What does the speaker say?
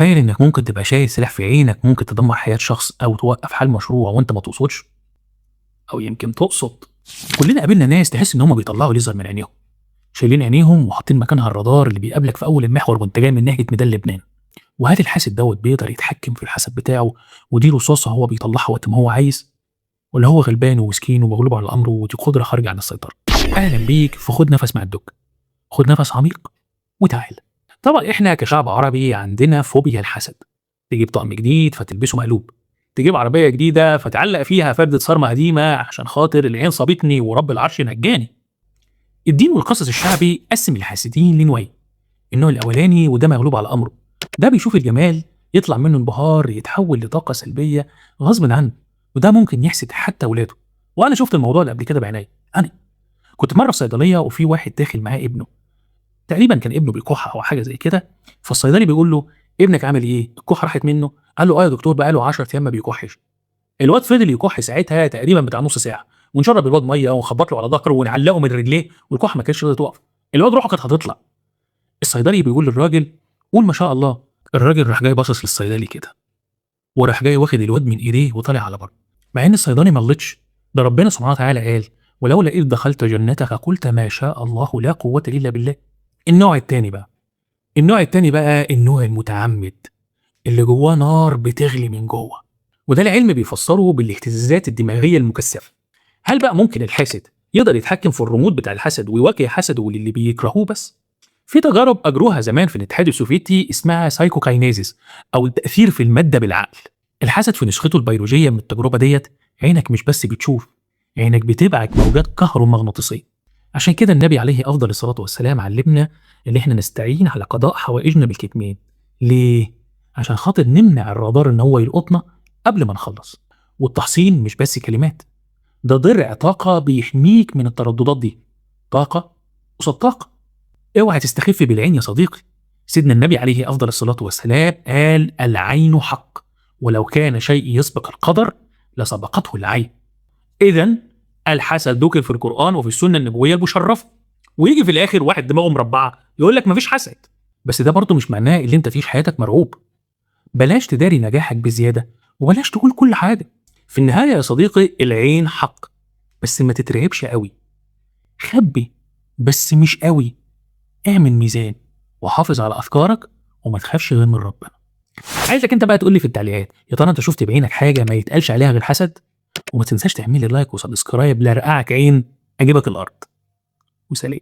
تخيل انك ممكن تبقى شايل سلاح في عينك ممكن تدمر حياة شخص او توقف حال مشروع وانت ما تقصدش، او يمكن تقصد. كلنا قابلنا ناس تحس ان هم بيطلعوا ليزر من عينيهم، شايلين عينيهم وحاطين مكانها الرادار اللي بيقابلك في اول المحور وانت جاي من ناحية ميدان لبنان. وهل الحاسد بيقدر يتحكم في الحسد بتاعه ودي رصاصة هو بيطلعها وقت ما هو عايز، ولا هو غلبان ومسكين ومغلوب على الامر ودي قدرة خارجة عن السيطرة؟ اهلا بيك في خد نفس مع الدك. خد نفس عميق وتعال. طبعا احنا كشعب عربي عندنا فوبيا الحسد. تجيب طقم جديد فتلبسه مقلوب، تجيب عربية جديدة فتعلق فيها فردة صرمة قديمة عشان خاطر العين صابتني ورب العرش نجاني. الدين والقصص الشعبي قسم الحاسدين لنوعين. النوع الاولاني وده مغلوب على امره، ده بيشوف الجمال يطلع منه انبهار يتحول لطاقة سلبية غصب عنه، وده ممكن يحسد حتى ولاده. وانا شفت الموضوع ده قبل كده بعيني. انا كنت مرة في صيدلية وفي واحد داخل معاه ابنه، تقريبا كان ابنه بيكح او حاجه زي كده، فالصيدلي بيقول له ابنك عامل ايه؟ الكحه راحت منه؟ قال له اه يا دكتور بقى له 10 ايام ما بيكحش. الواد فضل يكح ساعتها تقريبا بتاع نص ساعه، ونشرب الواد ميه ونخبط له على ظهره ونعلقه من رجليه والكحه ما كانتش راضيه توقف. الواد روحه كانت هتطلع. الصيدلي بيقول للراجل قول ما شاء الله. الراجل راح جاي باصص للصيدلي كده وراح جاي واخد الواد من ايديه وطالع على بره، مع ان الصيدلي ما غلطش. ده ربنا سبحانه وتعالى قال ولولا اذ دخلت جنتك قلت ما شاء الله لا قوه الا بالله. النوع التاني بقى، النوع المتعمد اللي جواه نار بتغلي من جوه، وده العلم بيفسره بالاهتزازات الدماغيه المكثفه. هل بقى ممكن الحاسد يقدر يتحكم في الرمود بتاع الحسد ويواجه حسده للي بيكرهوه بس؟ في تجارب اجروها زمان في الاتحاد السوفيتي اسمها سايكوكاينيزيس او التاثير في الماده بالعقل. الحسد في نسخته البيولوجيه من التجربه ديت عينك مش بس بتشوف، عينك بتبعت موجات كهرومغناطيسيه. عشان كده النبي عليه افضل الصلاه والسلام علمنا ان احنا نستعين على قضاء حوائجنا بالكتمان. ليه؟ عشان خاطر نمنع الرادار ان هو يلقطنا قبل ما نخلص. والتحصين مش بس كلمات، ده درع طاقه بيحميك من الترددات دي. طاقه قصاد طاقه. اوعى تستخف بالعين يا صديقي. سيدنا النبي عليه افضل الصلاه والسلام قال العين حق، ولو كان شيء يسبق القدر لسبقته العين. اذا الحسد ذكر في القرآن وفي السنة النبوية المشرفة. ويجي في الآخر واحد دماغه مربعة يقول لك مفيش حسد، بس ده برضه مش معناه اللي انت فيه حياتك مرعوب. بلاش تداري نجاحك بزيادة وبلاش تقول كل حاجة. في النهاية يا صديقي العين حق، بس ما تترعبش قوي. خبي بس مش قوي. اعمل ميزان وحافظ على أفكارك وما تخافش غير من ربنا. عايزك انت بقى تقول لي في التعليقات يا ترى انت شفت بعينك حاجة ما يتقالش عليها غير حسد؟ وما تنساش تعمل لي لايك وسبسكرايب لارقعك عين اجيبك الارض. وسلام.